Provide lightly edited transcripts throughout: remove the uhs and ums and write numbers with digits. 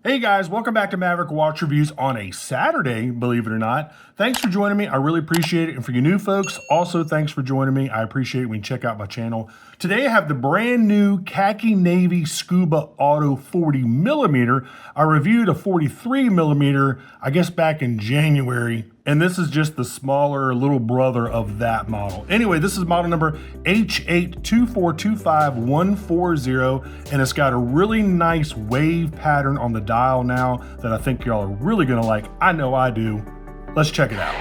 Hey guys, welcome back to Maverick Watch Reviews on a Saturday, believe it or not. Thanks for joining me. I really appreciate it. And for you new folks, also thanks for joining me. I appreciate it when you check out my channel. Today I have the brand new Khaki Navy Scuba Auto 40mm. I reviewed a 43mm, I guess back in January. And this is just the smaller little brother of that model. Anyway, this is model number H82425140, and it's got a really nice wave pattern on the dial now that I think y'all are really gonna like. I know I do. Let's check it out.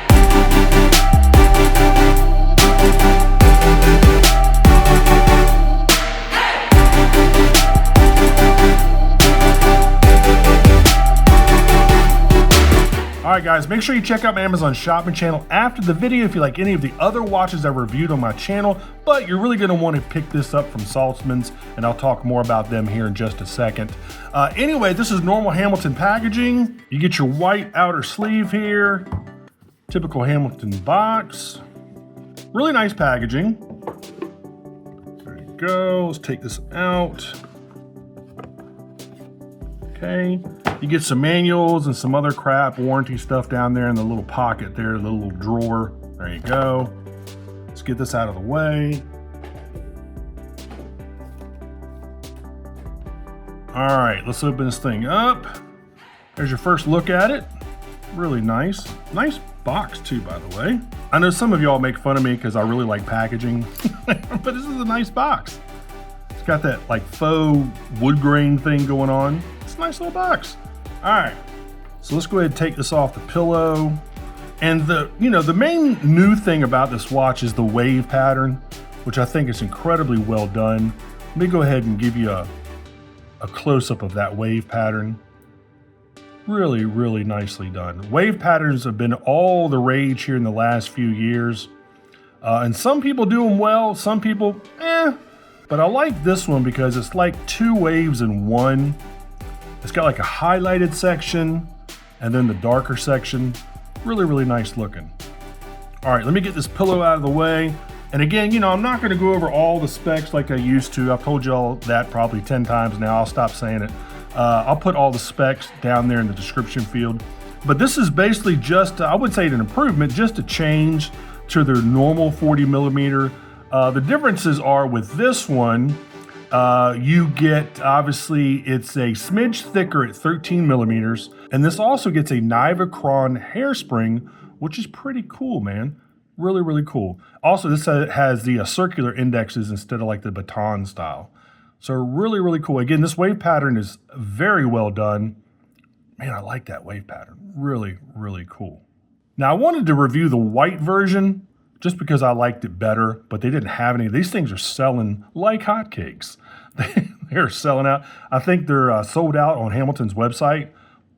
All right, guys, make sure you check out my Amazon shopping channel after the video if you like any of the other watches I reviewed on my channel, but you're really gonna want to pick this up from Saltzman's, and I'll talk more about them here in just a second. Anyway, this is normal Hamilton packaging. You get your white outer sleeve here, typical Hamilton box. Really nice packaging. There you go, let's take this out. Okay. You get some manuals and some other crap, warranty stuff down there in the little pocket there, the little drawer. There you go. Let's get this out of the way. All right, let's open this thing up. There's your first look at it. Really nice. Nice box too, by the way. I know some of y'all make fun of me because I really like packaging, but this is a nice box. It's got that like faux wood grain thing going on. It's a nice little box. All right, so let's go ahead and take this off the pillow. And the main new thing about this watch is the wave pattern, which I think is incredibly well done. Let me go ahead and give you a close-up of that wave pattern. Really, really nicely done. Wave patterns have been all the rage here in the last few years. And some people do them well, some people, But I like this one because it's like two waves in one. It's got like a highlighted section and then the darker section. Really, really nice looking. All right, let me get this pillow out of the way. And again, I'm not gonna go over all the specs like I used to. I've told y'all that probably 10 times now. I'll stop saying it. I'll put all the specs down there in the description field. But this is basically just, I would say an improvement, just a change to their normal 40mm. The differences are with this one, you get, obviously, it's a smidge thicker at 13mm, and this also gets a Nivacron hairspring, which is pretty cool, man. Really, really cool. Also, this has the circular indexes instead of like the baton style. So really, really cool. Again, this wave pattern is very well done. Man, I like that wave pattern. Really, really cool. Now, I wanted to review the white version just because I liked it better, but they didn't have any. These things are selling like hotcakes. They're selling out. I think they're sold out on Hamilton's website,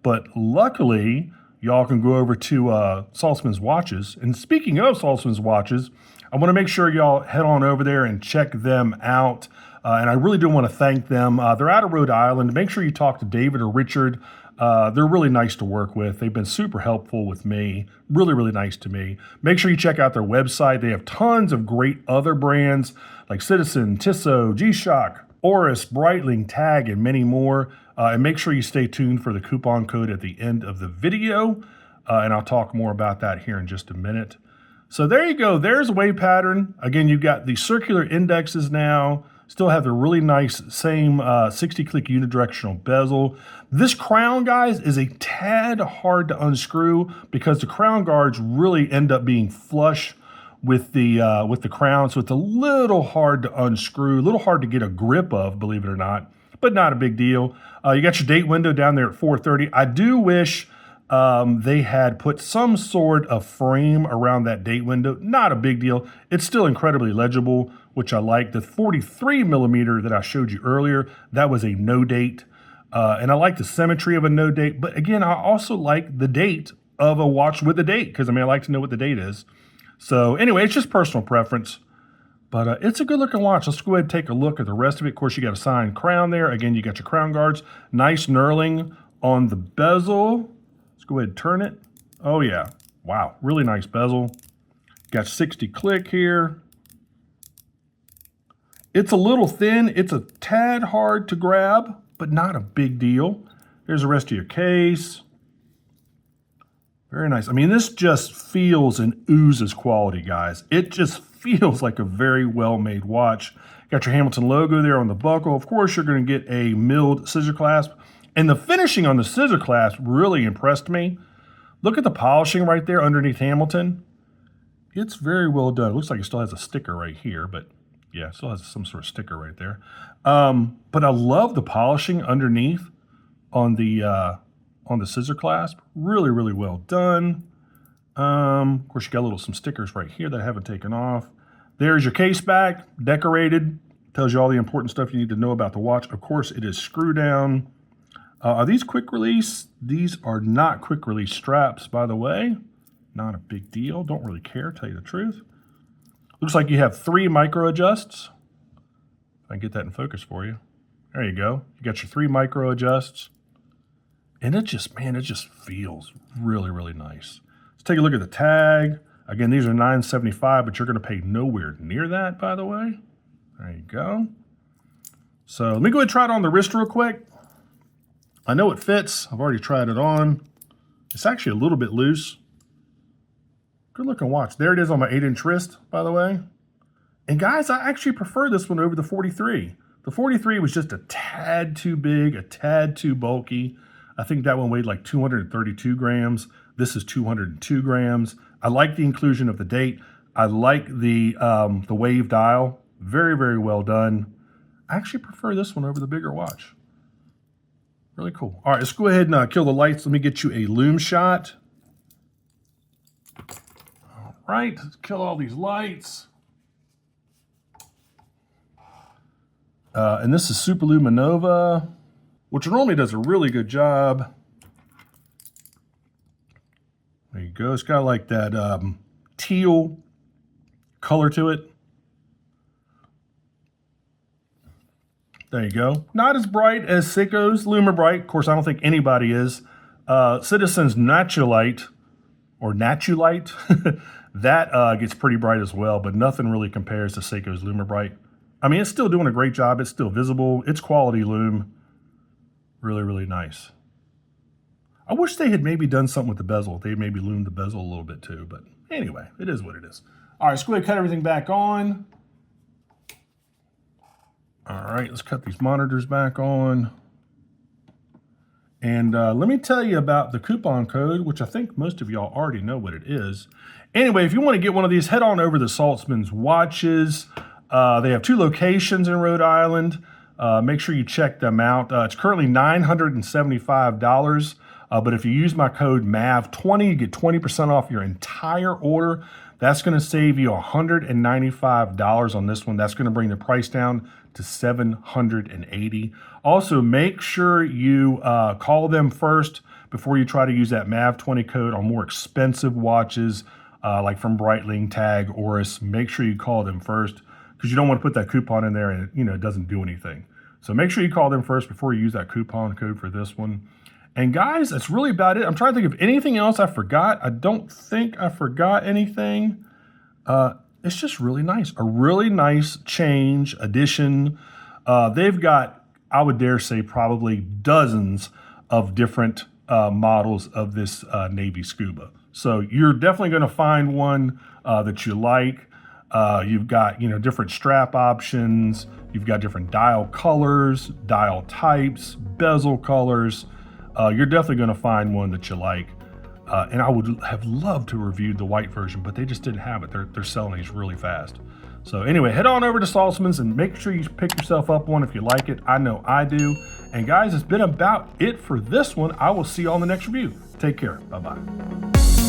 but luckily, y'all can go over to Saltzman's Watches. And speaking of Saltzman's Watches, I want to make sure y'all head on over there and check them out. And I really do want to thank them. They're out of Rhode Island. Make sure you talk to David or Richard. They're really nice to work with. They've been super helpful with me. Really, really nice to me. Make sure you check out their website. They have tons of great other brands like Citizen, Tissot, G-Shock, Oris, Breitling, Tag, and many more. And make sure you stay tuned for the coupon code at the end of the video. And I'll talk more about that here in just a minute. So there you go. There's a wave pattern. Again, you've got the circular indexes now. Still have the really nice same 60-click unidirectional bezel. This crown, guys, is a tad hard to unscrew because the crown guards really end up being flush with the crown, so it's a little hard to unscrew, a little hard to get a grip of, believe it or not, but not a big deal. You got your date window down there at 4:30. I do wish they had put some sort of frame around that date window. Not a big deal. It's still incredibly legible, which I like. The 43mm that I showed you earlier, that was a no date. And I like the symmetry of a no date. But again, I also like the date of a watch with a date because, I like to know what the date is. So anyway, it's just personal preference. But it's a good looking watch. Let's go ahead and take a look at the rest of it. Of course, you got a signed crown there. Again, you got your crown guards. Nice knurling on the bezel. Let's go ahead and turn it. Oh yeah, wow, really nice bezel. Got 60 click here. It's a little thin. It's a tad hard to grab, but not a big deal. Here's the rest of your case. Very nice. I mean, this just feels and oozes quality, guys. It just feels like a very well-made watch. Got your Hamilton logo there on the buckle. Of course, you're going to get a milled scissor clasp. And the finishing on the scissor clasp really impressed me. Look at the polishing right there underneath Hamilton. It's very well done. It looks like it still has a sticker right here, but yeah, it still has some sort of sticker right there. But I love the polishing underneath on the scissor clasp. Really, really well done. Of course, you got some stickers right here that I haven't taken off. There's your case back, decorated. Tells you all the important stuff you need to know about the watch. Of course, it is Screwdown. Are these quick release? These are not quick release straps, by the way. Not a big deal. Don't really care, tell you the truth. Looks like you have 3 micro adjusts. If I can get that in focus for you. There you go. You got your 3 micro adjusts. And it just, man, it just feels really, really nice. Let's take a look at the tag. Again, these are $9.75, but you're going to pay nowhere near that, by the way. There you go. So let me go ahead and try it on the wrist real quick. I know it fits. I've already tried it on. It's actually a little bit loose. Good looking watch. There it is on my 8-inch wrist, by the way. And guys, I actually prefer this one over the 43. The 43 was just a tad too big, a tad too bulky. I think that one weighed like 232 grams. This is 202 grams. I like the inclusion of the date. I like the wave dial. Very, very well done. I actually prefer this one over the bigger watch. Really cool. All right, let's go ahead and kill the lights. Let me get you a Lume shot. All right, let's kill all these lights. And this is Super-LumiNova, which normally does a really good job. There you go. It's got like that teal color to it. There you go. Not as bright as Seiko's LumiBright. Of course, I don't think anybody is. Citizen's Naturalite, or Naturalite, that gets pretty bright as well, but nothing really compares to Seiko's LumiBright. I mean, it's still doing a great job. It's still visible. It's quality Lume. Really, really nice. I wish they had maybe done something with the bezel. They maybe loomed the bezel a little bit too, but anyway, it is what it is. All right, let's go ahead and cut everything back on. All right, let's cut these monitors back on. And let me tell you about the coupon code, which I think most of y'all already know what it is. Anyway, if you want to get one of these, head on over to Saltzman's Watches. They have 2 locations in Rhode Island. Make sure you check them out. It's currently $975, but if you use my code MAV20, you get 20% off your entire order. That's going to save you $195 on this one. That's going to bring the price down to $780. Also, make sure you call them first before you try to use that MAV20 code on more expensive watches, like from Breitling, Tag, Oris. Make sure you call them first, because you don't want to put that coupon in there and it doesn't do anything. So make sure you call them first before you use that coupon code for this one. And guys, that's really about it. I'm trying to think of anything else I forgot. I don't think I forgot anything. It's just really nice. A really nice change, addition. They've got, I would dare say, probably dozens of different models of this Navy Scuba. So you're definitely going to find one that you like. You've got, different strap options. You've got different dial colors, dial types, bezel colors. You're definitely going to find one that you like. And I would have loved to review the white version, but they just didn't have it. They're selling these really fast. So anyway, head on over to Saltzman's and make sure you pick yourself up one if you like it. I know I do. And guys, it's been about it for this one. I will see you on the next review. Take care. Bye-bye.